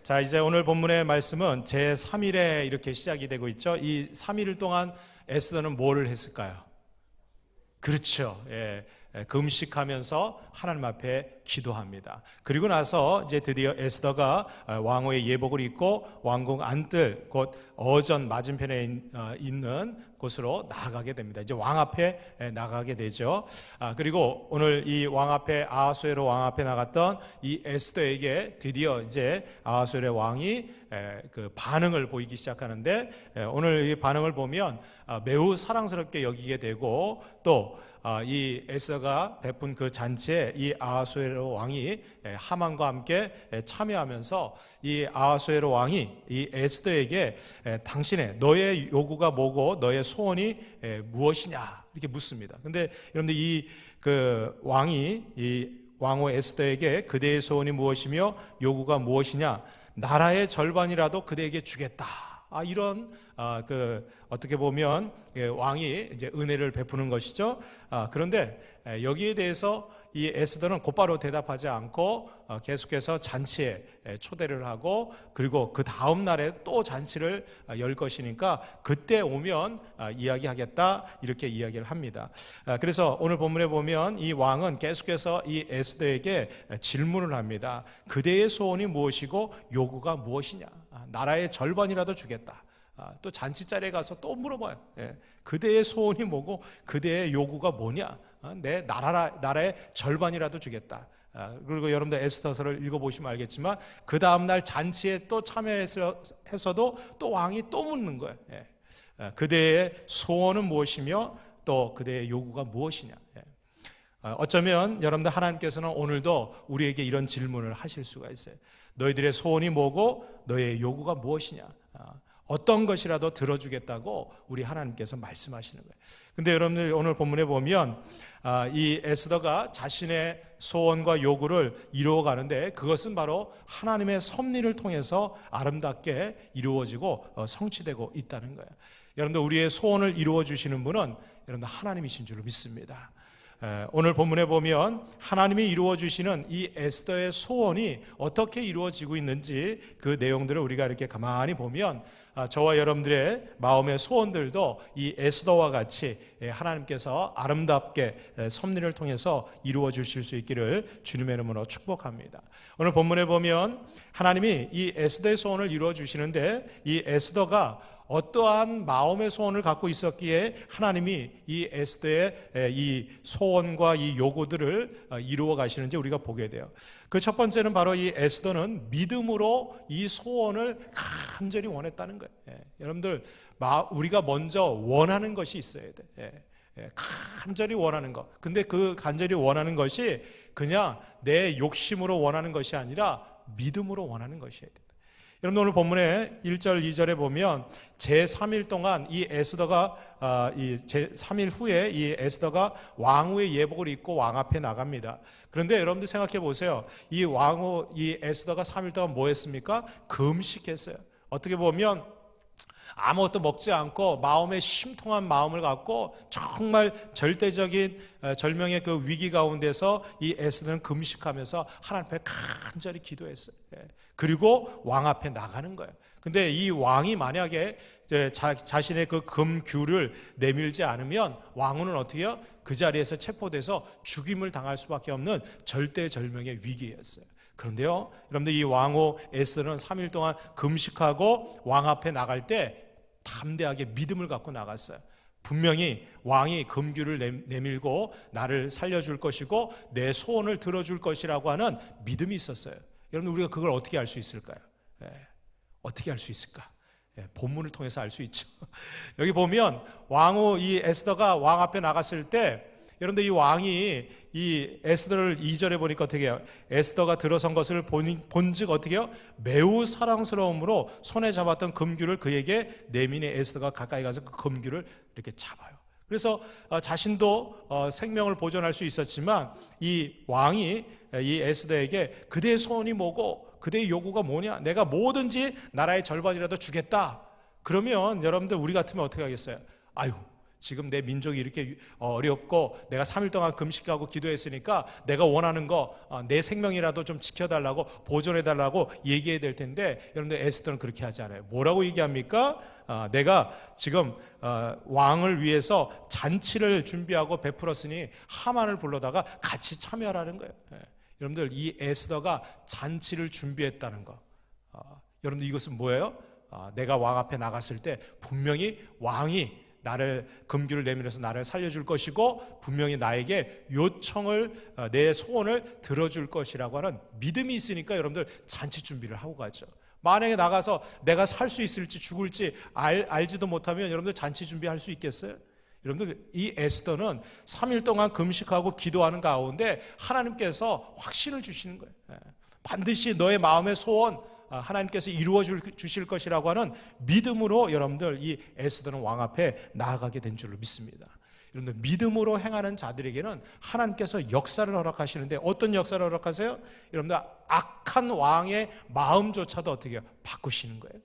자, 이제 오늘 본문의 말씀은 제3일에 이렇게 시작이 되고 있죠. 이 3일 동안 에스더는 뭐를 했을까요? 그렇죠. 금식하면서 하나님 앞에 기도합니다. 그리고 나서 이제 드디어 에스더가 왕후의 예복을 입고 왕궁 안뜰 곧 어전 맞은편에 있는 곳으로 나아가게 됩니다. 이제 왕 앞에 나가게 되죠. 그리고 오늘 이 왕 앞에 아하수에로 왕 앞에 나갔던 이 에스더에게 드디어 이제 아하수에로 왕이 그 반응을 보이기 시작하는데, 오늘 이 반응을 보면 매우 사랑스럽게 여기게 되고, 또 이 에스더가 베푼 그 잔치에 이 아하수에로 왕이 하만과 함께 참여하면서 이 아하수에로 왕이 이 에스더에게 당신의 너의 요구가 뭐고 너의 소원이 무엇이냐 이렇게 묻습니다. 근데 여러분들 이 그 왕이 이 왕후 에스더에게 그대의 소원이 무엇이며 요구가 무엇이냐, 나라의 절반이라도 그대에게 주겠다. 이런 어떻게 보면 왕이 이제 은혜를 베푸는 것이죠. 그런데 여기에 대해서 이 에스더는 곧바로 대답하지 않고 계속해서 잔치에 초대를 하고, 그리고 그 다음 날에 또 잔치를 열 것이니까 그때 오면 이야기하겠다 이렇게 이야기를 합니다. 그래서 오늘 본문에 보면 이 왕은 계속해서 이 에스더에게 질문을 합니다. 그대의 소원이 무엇이고 요구가 무엇이냐, 나라의 절반이라도 주겠다. 또 잔치 자리에 가서 또 물어봐요. 그대의 소원이 뭐고 그대의 요구가 뭐냐, 내 나라의 절반이라도 주겠다. 그리고 여러분들 에스더서를 읽어보시면 알겠지만 그 다음날 잔치에 또 참여해서도 또 왕이 또 묻는 거예요. 그대의 소원은 무엇이며 또 그대의 요구가 무엇이냐. 어쩌면 여러분들 하나님께서는 오늘도 우리에게 이런 질문을 하실 수가 있어요. 너희들의 소원이 뭐고 너의 요구가 무엇이냐, 어떤 것이라도 들어주겠다고 우리 하나님께서 말씀하시는 거예요. 근데 여러분들 오늘 본문에 보면 이 에스더가 자신의 소원과 요구를 이루어가는데 그것은 바로 하나님의 섭리를 통해서 아름답게 이루어지고 성취되고 있다는 거예요. 여러분들 우리의 소원을 이루어 주시는 분은 여러분들 하나님이신 줄 믿습니다. 오늘 본문에 보면 하나님이 이루어 주시는 이 에스더의 소원이 어떻게 이루어지고 있는지 그 내용들을 우리가 이렇게 가만히 보면 저와 여러분들의 마음의 소원들도 이 에스더와 같이 하나님께서 아름답게 섭리를 통해서 이루어 주실 수 있기를 주님의 이름으로 축복합니다. 오늘 본문에 보면 하나님이 이 에스더의 소원을 이루어 주시는데, 이 에스더가 어떠한 마음의 소원을 갖고 있었기에 하나님이 이 에스더의 이 소원과 이 요구들을 이루어 가시는지 우리가 보게 돼요. 그 첫 번째는 바로 이 에스더는 믿음으로 이 소원을 간절히 원했다는 거예요. 여러분들 우리가 먼저 원하는 것이 있어야 돼. 간절히 원하는 것. 근데 그 간절히 원하는 것이 그냥 내 욕심으로 원하는 것이 아니라 믿음으로 원하는 것이어야 돼. 여러분 오늘 본문에 1절 2절에 보면 제3일 동안 이 에스더가 제3일 후에 이 에스더가 왕후의 예복을 입고 왕 앞에 나갑니다. 그런데 여러분들 생각해 보세요. 이 에스더가 3일 동안 뭐 했습니까? 금식했어요. 어떻게 보면 아무것도 먹지 않고 마음에 심통한 마음을 갖고 정말 절대적인 절명의 그 위기 가운데서 이 에스더는 금식하면서 하나님 앞에 간절히 기도했어요. 그리고 왕 앞에 나가는 거예요. 근데 이 왕이 만약에 자신의 그 금규를 내밀지 않으면 왕후는 어떻게 해요? 그 자리에서 체포돼서 죽임을 당할 수밖에 없는 절대절명의 위기였어요. 그런데요, 여러분들 이 왕후 에스더는 3일 동안 금식하고 왕 앞에 나갈 때 담대하게 믿음을 갖고 나갔어요. 분명히 왕이 금규를 내밀고 나를 살려줄 것이고 내 소원을 들어줄 것이라고 하는 믿음이 있었어요. 여러분 우리가 그걸 어떻게 알 수 있을까요? 어떻게 알 수 있을까? 본문을 통해서 알 수 있죠. 여기 보면 왕후 이 에스더가 왕 앞에 나갔을 때 여러분들 이 왕이 이 에스더를 2절에 보니까 어떻게 해요? 에스더가 들어선 것을 본즉 어떻게 해요? 매우 사랑스러움으로 손에 잡았던 금규를 그에게 내미니 에스더가 가까이 가서 그 금규를 이렇게 잡아요. 그래서 자신도 생명을 보존할 수 있었지만 이 왕이 이 에스더에게 그대의 소원이 뭐고 그대의 요구가 뭐냐, 내가 뭐든지 나라의 절반이라도 주겠다. 그러면 여러분들 우리 같으면 어떻게 하겠어요? 아유 지금 내 민족이 이렇게 어렵고 내가 3일 동안 금식하고 기도했으니까 내가 원하는 거 내 생명이라도 좀 지켜달라고 보존해달라고 얘기해야 될 텐데 여러분들 에스더는 그렇게 하지 않아요. 뭐라고 얘기합니까? 내가 지금 왕을 위해서 잔치를 준비하고 베풀었으니 하만을 불러다가 같이 참여하라는 거예요. 여러분들 이 에스더가 잔치를 준비했다는 거, 여러분들 이것은 뭐예요? 내가 왕 앞에 나갔을 때 분명히 왕이 나를 금규를 내밀어서 나를 살려줄 것이고 분명히 나에게 요청을 내 소원을 들어줄 것이라고 하는 믿음이 있으니까 여러분들 잔치 준비를 하고 가죠. 만약에 나가서 내가 살 수 있을지 죽을지 알지도 못하면 여러분들 잔치 준비할 수 있겠어요? 여러분들 이 에스더는 3일 동안 금식하고 기도하는 가운데 하나님께서 확신을 주시는 거예요. 반드시 너의 마음의 소원 하나님께서 이루어 주실 것이라고 하는 믿음으로 여러분들 이 에스더는 왕 앞에 나아가게 된 줄로 믿습니다. 여러분들 믿음으로 행하는 자들에게는 하나님께서 역사를 허락하시는데 어떤 역사를 허락하세요? 여러분들 악한 왕의 마음조차도 어떻게 해요? 바꾸시는 거예요.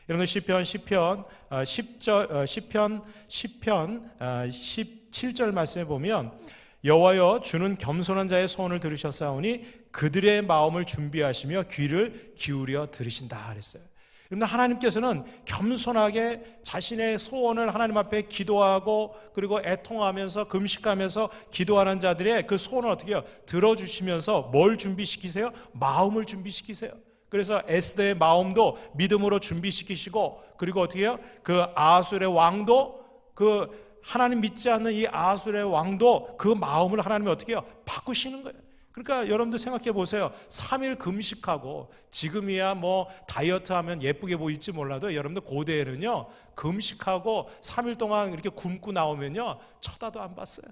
여러분들 시편 17절 말씀에 보면 여호와여 주는 겸손한 자의 소원을 들으셨사오니 그들의 마음을 준비하시며 귀를 기울여 들으신다 그랬어요. 그런데 하나님께서는 겸손하게 자신의 소원을 하나님 앞에 기도하고 그리고 애통하면서 금식하면서 기도하는 자들의 그 소원을 어떻게 해요? 들어주시면서 뭘 준비시키세요? 마음을 준비시키세요. 그래서 에스더의 마음도 믿음으로 준비시키시고 그리고 어떻게 해요? 그 아하술의 왕도 그 하나님 믿지 않는 이 아하술의 왕도 그 마음을 하나님이 어떻게 해요? 바꾸시는 거예요. 그러니까 여러분들 생각해 보세요. 3일 금식하고 지금이야 뭐 다이어트 하면 예쁘게 보일지 몰라도 여러분들 고대에는요 금식하고 3일 동안 이렇게 굶고 나오면요 쳐다도 안 봤어요.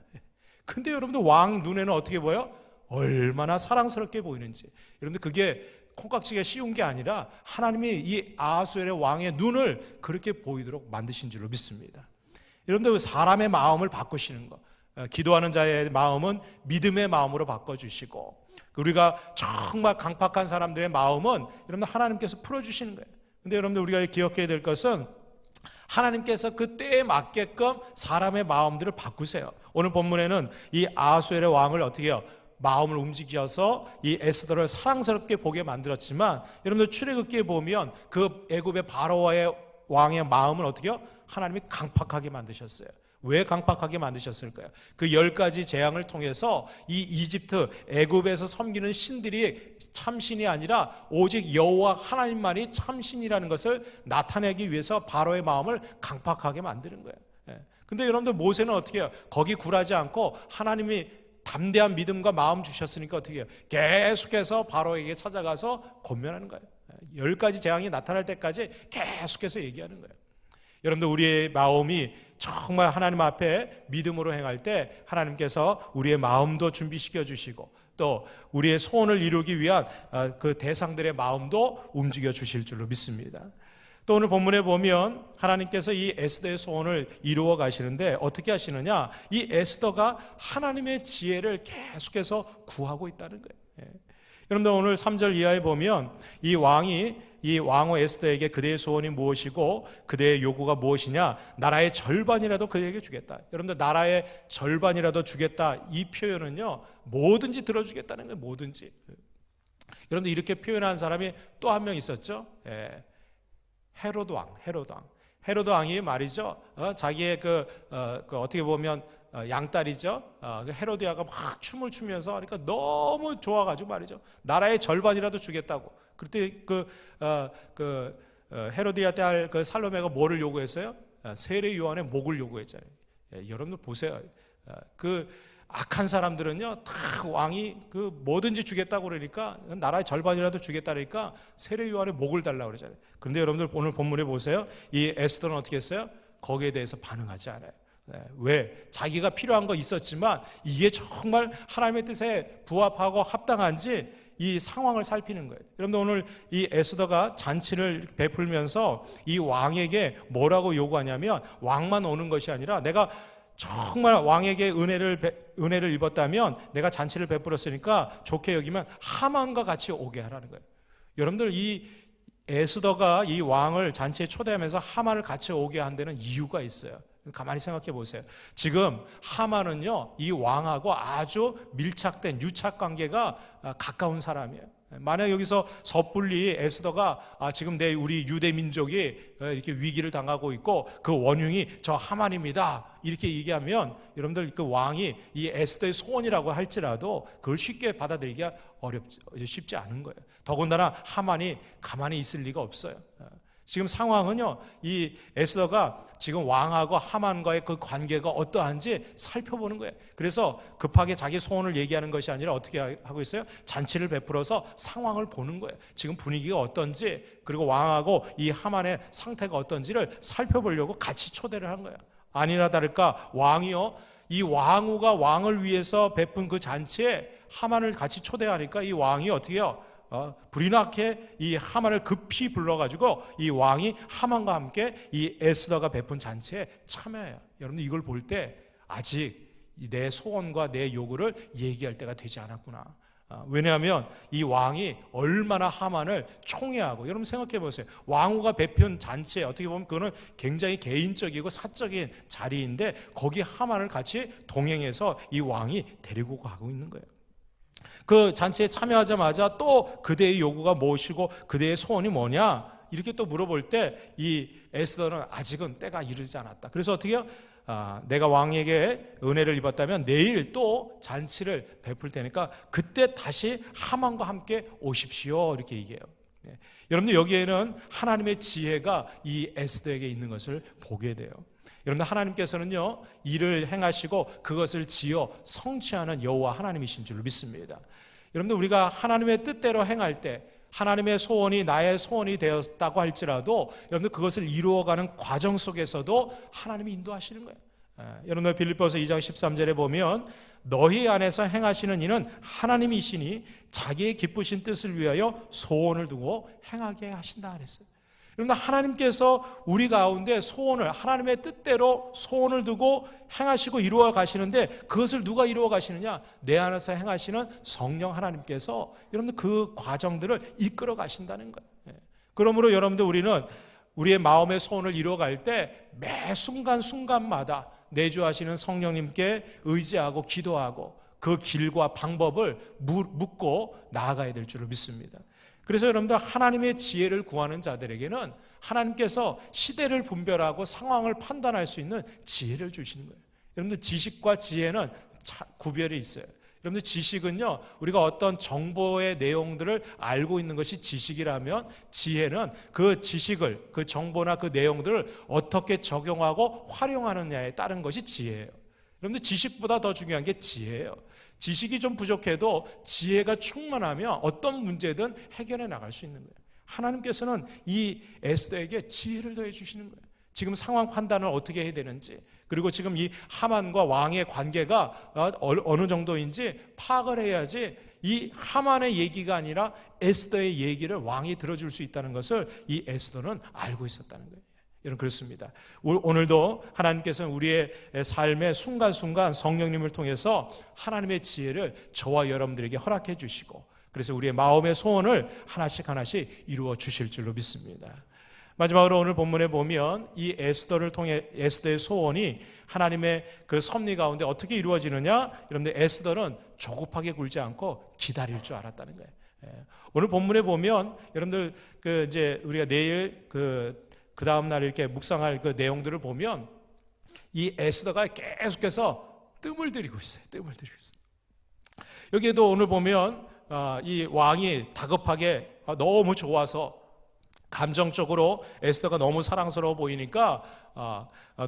근데 여러분들 왕 눈에는 어떻게 보여? 얼마나 사랑스럽게 보이는지. 여러분들 그게 콩깍지가 쉬운 게 아니라 하나님이 이 아하수엘의 왕의 눈을 그렇게 보이도록 만드신 줄로 믿습니다. 여러분들 사람의 마음을 바꾸시는 거, 기도하는 자의 마음은 믿음의 마음으로 바꿔주시고 우리가 정말 강팍한 사람들의 마음은 여러분들 하나님께서 풀어주시는 거예요. 근데 여러분들 우리가 기억해야 될 것은 하나님께서 그 때에 맞게끔 사람의 마음들을 바꾸세요. 오늘 본문에는 이 아하수엘의 왕을 어떻게 해요? 마음을 움직여서 이 에스더를 사랑스럽게 보게 만들었지만 여러분들 출애굽기에 보면 그 애굽의 바로와의 왕의 마음을 어떻게 해요? 하나님이 강팍하게 만드셨어요. 왜 강팍하게 만드셨을까요? 그 10가지 재앙을 통해서 이 이집트 애굽에서 섬기는 신들이 참신이 아니라 오직 여호와 하나님만이 참신이라는 것을 나타내기 위해서 바로의 마음을 강팍하게 만드는 거예요. 근데 여러분들 모세는 어떻게 해요? 거기 굴하지 않고 하나님이 담대한 믿음과 마음 주셨으니까 어떻게 해요? 계속해서 바로에게 찾아가서 권면하는 거예요. 10가지 재앙이 나타날 때까지 계속해서 얘기하는 거예요. 여러분들 우리의 마음이 정말 하나님 앞에 믿음으로 행할 때 하나님께서 우리의 마음도 준비시켜 주시고 또 우리의 소원을 이루기 위한 그 대상들의 마음도 움직여 주실 줄로 믿습니다. 또 오늘 본문에 보면 하나님께서 이 에스더의 소원을 이루어 가시는데 어떻게 하시느냐? 이 에스더가 하나님의 지혜를 계속해서 구하고 있다는 거예요. 여러분들 오늘 3절 이하에 보면 이 왕후 에스더에게 그대의 소원이 무엇이고 그대의 요구가 무엇이냐? 나라의 절반이라도 그에게 주겠다. 여러분들 나라의 절반이라도 주겠다. 이 표현은요 뭐든지 들어주겠다는 거예요. 뭐든지. 여러분들 이렇게 표현한 사람이 또 한 명 있었죠. 헤로드 왕이 말이죠. 자기의 어떻게 보면 양딸이죠. 헤로디아가 막 춤을 추면서 그러니까 너무 좋아가지고 말이죠. 나라의 절반이라도 주겠다고. 그때 헤로디아 딸 그 살로메가 뭐를 요구했어요? 세례 요한의 목을 요구했잖아요. 여러분들 보세요. 그 악한 사람들은요, 다 왕이 그 뭐든지 주겠다고 그러니까 나라의 절반이라도 주겠다 그러니까 세례 요한의 목을 달라고 그러잖아요. 그런데 여러분들 오늘 본문에 보세요. 이 에스더는 어떻게 했어요? 거기에 대해서 반응하지 않아요. 왜? 자기가 필요한 거 있었지만 이게 정말 하나님의 뜻에 부합하고 합당한지 이 상황을 살피는 거예요. 여러분들 오늘 이 에스더가 잔치를 베풀면서 이 왕에게 뭐라고 요구하냐면 왕만 오는 것이 아니라 내가 정말 왕에게 은혜를 입었다면 내가 잔치를 베풀었으니까 좋게 여기면 하만과 같이 오게 하라는 거예요. 여러분들 이 에스더가 이 왕을 잔치에 초대하면서 하만을 같이 오게 한 데는 이유가 있어요. 가만히 생각해 보세요. 지금 하만은요, 이 왕하고 아주 밀착된 유착 관계가 가까운 사람이에요. 만약 여기서 섣불리 에스더가 지금 우리 유대 민족이 이렇게 위기를 당하고 있고 그 원흉이 저 하만입니다, 이렇게 얘기하면 여러분들 그 왕이 이 에스더의 소원이라고 할지라도 그걸 쉽게 받아들이기가 쉽지 않은 거예요. 더군다나 하만이 가만히 있을 리가 없어요. 지금 상황은요, 이 에스더가 지금 왕하고 하만과의 그 관계가 어떠한지 살펴보는 거예요. 그래서 급하게 자기 소원을 얘기하는 것이 아니라 어떻게 하고 있어요? 잔치를 베풀어서 상황을 보는 거예요. 지금 분위기가 어떤지, 그리고 왕하고 이 하만의 상태가 어떤지를 살펴보려고 같이 초대를 한 거예요. 아니나 다를까 왕이요, 이 왕후가 왕을 위해서 베푼 그 잔치에 하만을 같이 초대하니까 이 왕이 어떻게 해요? 불이 나게 이 하만을 급히 불러가지고 이 왕이 하만과 함께 이 에스더가 베푼 잔치에 참여해요. 여러분들 이걸 볼 때 아직 내 소원과 내 요구를 얘기할 때가 되지 않았구나. 왜냐하면 이 왕이 얼마나 하만을 총애하고, 여러분 생각해 보세요. 왕후가 베푼 잔치에 어떻게 보면 그거는 굉장히 개인적이고 사적인 자리인데 거기 하만을 같이 동행해서 이 왕이 데리고 가고 있는 거예요. 그 잔치에 참여하자마자 또 그대의 요구가 무엇이고 그대의 소원이 뭐냐, 이렇게 또 물어볼 때 이 에스더는 아직은 때가 이르지 않았다. 그래서 어떻게 해요? 내가 왕에게 은혜를 입었다면 내일 또 잔치를 베풀 테니까 그때 다시 하만과 함께 오십시오, 이렇게 얘기해요. 여러분들 여기에는 하나님의 지혜가 이 에스더에게 있는 것을 보게 돼요. 여러분들 하나님께서는요, 일을 행하시고 그것을 지어 성취하는 여호와 하나님이신 줄 믿습니다. 여러분들 우리가 하나님의 뜻대로 행할 때 하나님의 소원이 나의 소원이 되었다고 할지라도 여러분들 그것을 이루어가는 과정 속에서도 하나님이 인도하시는 거예요. 여러분들 빌립보서 2장 13절에 보면 너희 안에서 행하시는 이는 하나님이시니 자기의 기쁘신 뜻을 위하여 소원을 두고 행하게 하신다 그랬어요. 여러분들 하나님께서 우리 가운데 소원을, 하나님의 뜻대로 소원을 두고 행하시고 이루어 가시는데 그것을 누가 이루어 가시느냐? 내 안에서 행하시는 성령 하나님께서 여러분들 그 과정들을 이끌어 가신다는 거예요. 그러므로 여러분들 우리는 우리의 마음의 소원을 이루어 갈 때 매 순간순간마다 내주하시는 성령님께 의지하고 기도하고 그 길과 방법을 묻고 나아가야 될 줄을 믿습니다. 그래서 여러분들 하나님의 지혜를 구하는 자들에게는 하나님께서 시대를 분별하고 상황을 판단할 수 있는 지혜를 주시는 거예요. 여러분들 지식과 지혜는 구별이 있어요. 여러분들 지식은요, 우리가 어떤 정보의 내용들을 알고 있는 것이 지식이라면 지혜는 그 지식을, 그 정보나 그 내용들을 어떻게 적용하고 활용하느냐에 따른 것이 지혜예요. 여러분들 지식보다 더 중요한 게 지혜예요. 지식이 좀 부족해도 지혜가 충만하면 어떤 문제든 해결해 나갈 수 있는 거예요. 하나님께서는 이 에스더에게 지혜를 더해 주시는 거예요. 지금 상황 판단을 어떻게 해야 되는지, 그리고 지금 이 하만과 왕의 관계가 어느 정도인지 파악을 해야지 이 하만의 얘기가 아니라 에스더의 얘기를 왕이 들어줄 수 있다는 것을 이 에스더는 알고 있었다는 거예요. 여러분 그렇습니다. 오늘도 하나님께서는 우리의 삶의 순간순간 성령님을 통해서 하나님의 지혜를 저와 여러분들에게 허락해 주시고 그래서 우리의 마음의 소원을 하나씩 하나씩 이루어 주실 줄로 믿습니다. 마지막으로 오늘 본문에 보면 이 에스더를 통해 에스더의 소원이 하나님의 그 섭리 가운데 어떻게 이루어지느냐? 여러분들 에스더는 조급하게 굴지 않고 기다릴 줄 알았다는 거예요. 오늘 본문에 보면 여러분들 이제 우리가 내일 그 다음 날 이렇게 묵상할 그 내용들을 보면 이 에스더가 계속해서 뜸을 들이고 있어요. 뜸을 들이고 있어요. 여기에도 오늘 보면 이 왕이 다급하게 너무 좋아서 감정적으로 에스더가 너무 사랑스러워 보이니까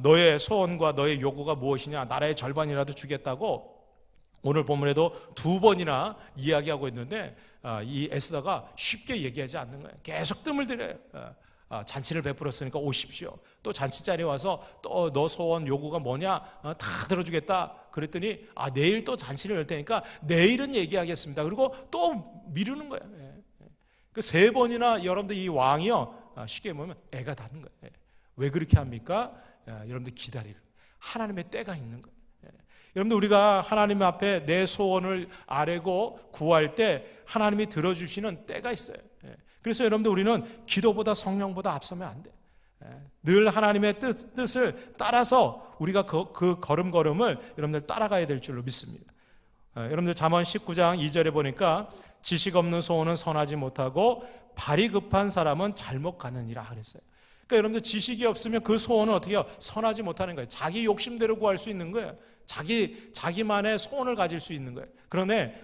너의 소원과 너의 요구가 무엇이냐? 나라의 절반이라도 주겠다고 오늘 본문에도 2번이나 이야기하고 있는데 이 에스더가 쉽게 얘기하지 않는 거예요. 계속 뜸을 들여요. 잔치를 베풀었으니까 오십시오. 또 잔치 자리에 와서 또 너 소원 요구가 뭐냐? 다 들어주겠다. 그랬더니 내일 또 잔치를 열 테니까 내일은 얘기하겠습니다. 그리고 또 미루는 거예요. 그 3번이나 여러분들 이 왕이요, 쉽게 보면 애가 닿는 거예요. 왜 그렇게 합니까? 여러분들 기다리는 하나님의 때가 있는 거예요. 여러분들 우리가 하나님 앞에 내 소원을 아뢰고 구할 때 하나님이 들어주시는 때가 있어요. 그래서 여러분들 우리는 기도보다 성령보다 앞서면 안 돼. 늘 하나님의 뜻을 따라서 우리가 그 걸음걸음을 여러분들 따라가야 될 줄로 믿습니다. 여러분들 잠언 19장 2절에 보니까 지식 없는 소원은 선하지 못하고 발이 급한 사람은 잘못 가느니라 그랬어요. 그러니까 여러분들 지식이 없으면 그 소원은 어떻게 해요? 선하지 못하는 거예요. 자기 욕심대로 구할 수 있는 거예요. 자기만의 소원을 가질 수 있는 거예요. 그런데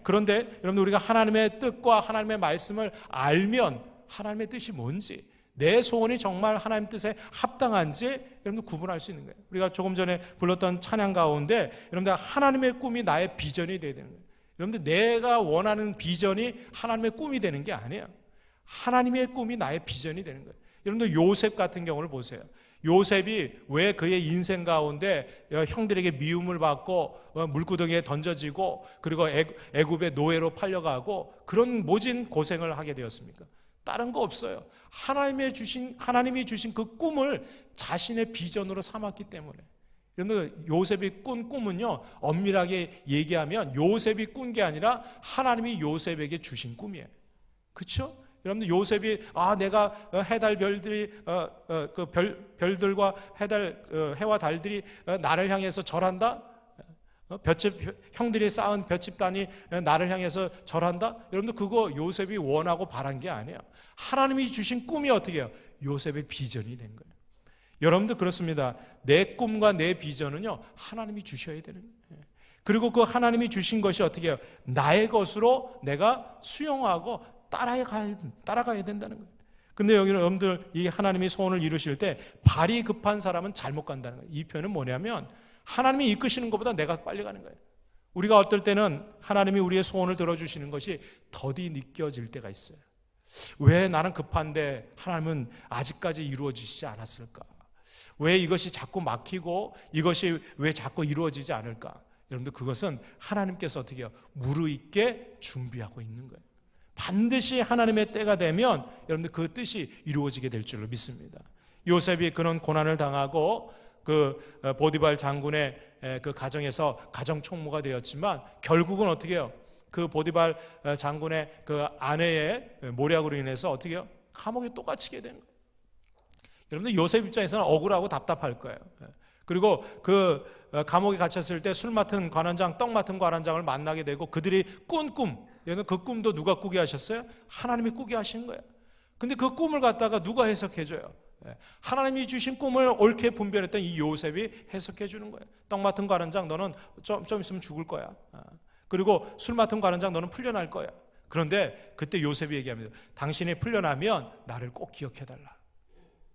여러분들 우리가 하나님의 뜻과 하나님의 말씀을 알면 하나님의 뜻이 뭔지, 내 소원이 정말 하나님 뜻에 합당한지 여러분들 구분할 수 있는 거예요. 우리가 조금 전에 불렀던 찬양 가운데 여러분들 하나님의 꿈이 나의 비전이 되야 되는 거예요. 여러분들 내가 원하는 비전이 하나님의 꿈이 되는 게 아니에요. 하나님의 꿈이 나의 비전이 되는 거예요. 여러분들 요셉 같은 경우를 보세요. 요셉이 왜 그의 인생 가운데 형들에게 미움을 받고 물구덩이에 던져지고 그리고 애굽의 노예로 팔려가고 그런 모진 고생을 하게 되었습니까? 다른 거 없어요. 하나님이 주신 그 꿈을 자신의 비전으로 삼았기 때문에. 여러분 요셉이 꾼 꿈은요, 엄밀하게 얘기하면 요셉이 꾼 게 아니라 하나님이 요셉에게 주신 꿈이에요. 그렇죠? 여러분들 요셉이 내가 해달 별들이 그 별들과 해와 달들이 나를 향해서 절한다. 형들이 쌓은 볏집단이 나를 향해서 절한다. 여러분들 그거 요셉이 원하고 바란 게 아니에요. 하나님이 주신 꿈이 어떻게 해요? 요셉의 비전이 된 거예요. 여러분들 그렇습니다. 내 꿈과 내 비전은요, 하나님이 주셔야 되는 거예요. 그리고 그 하나님이 주신 것이 어떻게 해요? 나의 것으로 내가 수용하고 따라가야 된다는 거예요. 근데 여기는 여러분들 이 하나님이 소원을 이루실 때 발이 급한 사람은 잘못 간다는 거예요. 이 표현은 뭐냐면 하나님이 이끄시는 것보다 내가 빨리 가는 거예요. 우리가 어떨 때는 하나님이 우리의 소원을 들어주시는 것이 더디 느껴질 때가 있어요. 왜 나는 급한데 하나님은 아직까지 이루어지지 않았을까? 왜 이것이 자꾸 막히고 이것이 왜 자꾸 이루어지지 않을까? 여러분들 그것은 하나님께서 어떻게 해요? 무르익게 준비하고 있는 거예요. 반드시 하나님의 때가 되면 여러분들 그 뜻이 이루어지게 될 줄로 믿습니다. 요셉이 그런 고난을 당하고 그 보디발 장군의 그 가정에서 가정 총무가 되었지만 결국은 어떻게 해요? 그 보디발 장군의 그 아내의 모략으로 인해서 어떻게 해요? 감옥에 또 갇히게 된 거예요. 여러분들 요셉 입장에서는 억울하고 답답할 거예요. 그리고 그 감옥에 갇혔을 때 술 맡은 관원장, 떡 맡은 관원장을 만나게 되고 그들이 꾼 꿈, 그 꿈도 누가 꾸게 하셨어요? 하나님이 꾸게 하신 거예요. 근데 그 꿈을 갖다가 누가 해석해줘요? 하나님이 주신 꿈을 옳게 분별했던 이 요셉이 해석해 주는 거예요. 떡 맡은 관원장 너는 좀 있으면 죽을 거야. 그리고 술 맡은 관원장 너는 풀려날 거야. 그런데 그때 요셉이 얘기합니다. 당신이 풀려나면 나를 꼭 기억해달라.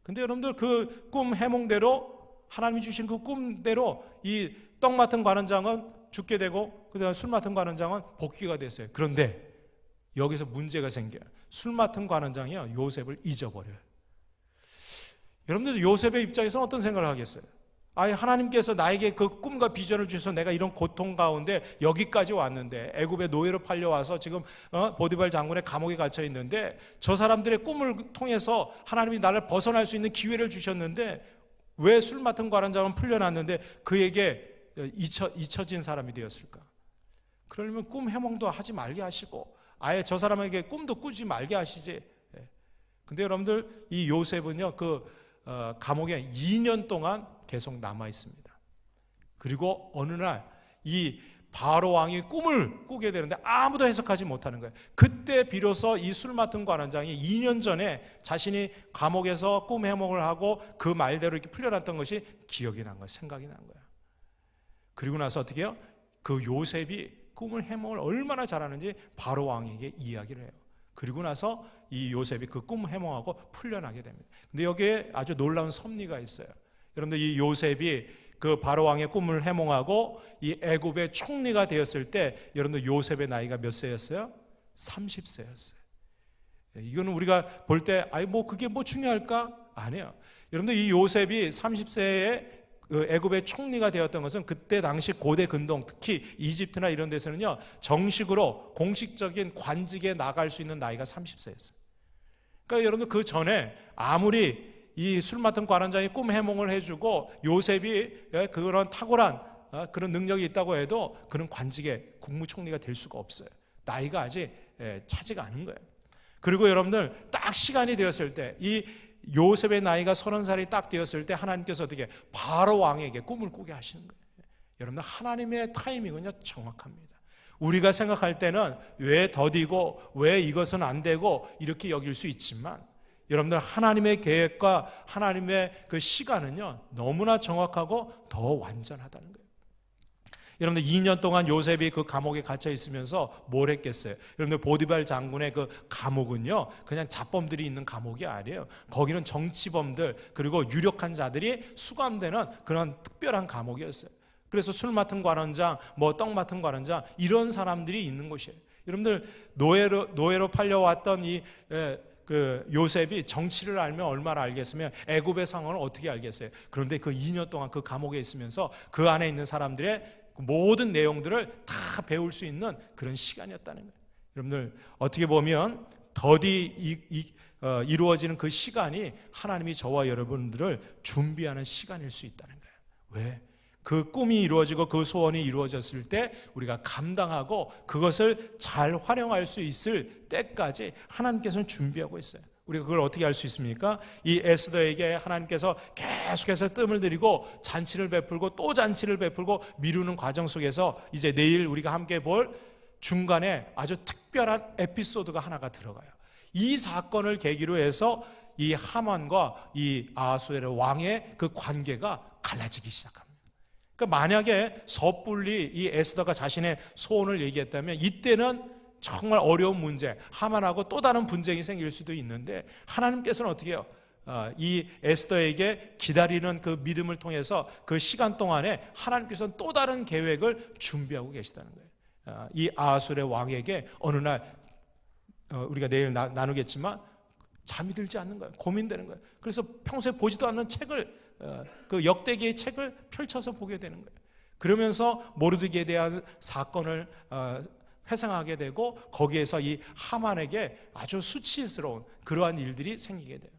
근데 여러분들 그 꿈 해몽대로 하나님이 주신 그 꿈대로 이 떡 맡은 관원장은 죽게 되고 그다음에 술 맡은 관원장은 복귀가 됐어요. 그런데 여기서 문제가 생겨요. 술 맡은 관원장이요, 요셉을 잊어버려요. 여러분들 요셉의 입장에서는 어떤 생각을 하겠어요? 하나님께서 나에게 그 꿈과 비전을 주셔서 내가 이런 고통 가운데 여기까지 왔는데 애굽의 노예로 팔려와서 지금 보디발 장군의 감옥에 갇혀 있는데 저 사람들의 꿈을 통해서 하나님이 나를 벗어날 수 있는 기회를 주셨는데 왜 술 맡은 관원장은 풀려났는데 그에게 잊혀진 사람이 되었을까? 그러려면 꿈 해몽도 하지 말게 하시고 아예 저 사람에게 꿈도 꾸지 말게 하시지. 근데 여러분들 이 요셉은요 감옥에 2년 동안 계속 남아 있습니다. 그리고 어느 날 이 바로 왕이 꿈을 꾸게 되는데 아무도 해석하지 못하는 거예요. 그때 비로소 이 술 맡은 관원장이 2년 전에 자신이 감옥에서 꿈 해몽을 하고 그 말대로 이렇게 풀려났던 것이 기억이 난 거예요. 생각이 난 거예요. 그리고 나서 어떻게 해요? 그 요셉이 꿈을 해몽을 얼마나 잘하는지 바로 왕에게 이야기를 해요. 그리고 나서 이 요셉이 그 꿈 해몽하고 풀려나게 됩니다. 근데 여기에 아주 놀라운 섭리가 있어요. 여러분들 이 요셉이 그 바로 왕의 꿈을 해몽하고 이 애굽의 총리가 되었을 때 여러분들 요셉의 나이가 몇 세였어요? 30세였어요. 이거는 우리가 볼 때 그게 중요할까? 아니에요. 여러분들 이 요셉이 30세에 그 애굽의 총리가 되었던 것은 그때 당시 고대 근동, 특히 이집트나 이런 데서는요 정식으로 공식적인 관직에 나갈 수 있는 나이가 30세였어요. 그러니까 여러분들 그 전에 아무리 이 술 맡은 관원장이 꿈 해몽을 해주고 요셉이 그런 탁월한 그런 능력이 있다고 해도 그런 관직에 국무총리가 될 수가 없어요. 나이가 아직 차지가 않은 거예요. 그리고 여러분들 딱 시간이 되었을 때 이 요셉의 나이가 30살이 딱 되었을 때 하나님께서 어떻게 바로 왕에게 꿈을 꾸게 하시는 거예요. 여러분들 하나님의 타이밍은요 정확합니다. 우리가 생각할 때는 왜 더디고 왜 이것은 안 되고 이렇게 여길 수 있지만 여러분들 하나님의 계획과 하나님의 그 시간은요 너무나 정확하고 더 완전하다는 거예요. 여러분들 2년 동안 요셉이 그 감옥에 갇혀 있으면서 뭘 했겠어요? 여러분들 보디발 장군의 그 감옥은요 그냥 잡범들이 있는 감옥이 아니에요. 거기는 정치범들 그리고 유력한 자들이 수감되는 그런 특별한 감옥이었어요. 그래서 술 맡은 관원장, 떡 맡은 관원장 이런 사람들이 있는 곳이에요. 여러분들 노예로 팔려왔던 그 요셉이 정치를 알면 얼마나 알겠으면 애굽의 상황을 어떻게 알겠어요? 그런데 그 2년 동안 그 감옥에 있으면서 그 안에 있는 사람들의 모든 내용들을 다 배울 수 있는 그런 시간이었다는 거예요. 여러분들 어떻게 보면 이루어지는 그 시간이 하나님이 저와 여러분들을 준비하는 시간일 수 있다는 거예요. 왜? 그 꿈이 이루어지고 그 소원이 이루어졌을 때 우리가 감당하고 그것을 잘 활용할 수 있을 때까지 하나님께서는 준비하고 있어요. 우리가 그걸 어떻게 알 수 있습니까? 이 에스더에게 하나님께서 계속해서 뜸을 들이고 잔치를 베풀고 또 잔치를 베풀고 미루는 과정 속에서 이제 내일 우리가 함께 볼 중간에 아주 특별한 에피소드가 하나가 들어가요. 이 사건을 계기로 해서 이 하만과 이 아하수에르 왕의 그 관계가 갈라지기 시작합니다. 그러니까 만약에 섣불리 이 에스더가 자신의 소원을 얘기했다면 이때는 정말 어려운 문제, 하만하고 또 다른 분쟁이 생길 수도 있는데 하나님께서는 어떻게 해요? 이 에스더에게 기다리는 그 믿음을 통해서 그 시간 동안에 하나님께서는 또 다른 계획을 준비하고 계시다는 거예요. 이 아하수의 왕에게 어느 날 우리가 내일 나누겠지만 잠이 들지 않는 거예요. 고민되는 거예요. 그래서 평소에 보지도 않는 책을 그 역대기의 책을 펼쳐서 보게 되는 거예요. 그러면서 모르드게에 대한 사건을 회상하게 되고 거기에서 이 하만에게 아주 수치스러운 그러한 일들이 생기게 돼요.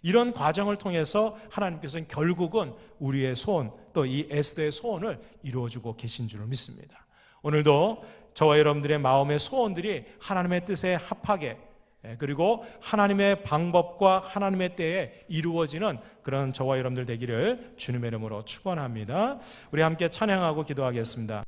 이런 과정을 통해서 하나님께서는 결국은 우리의 소원 또 이 에스더의 소원을 이루어주고 계신 줄을 믿습니다. 오늘도 저와 여러분들의 마음의 소원들이 하나님의 뜻에 합하게 그리고 하나님의 방법과 하나님의 때에 이루어지는 그런 저와 여러분들 되기를 주님의 이름으로 축원합니다. 우리 함께 찬양하고 기도하겠습니다.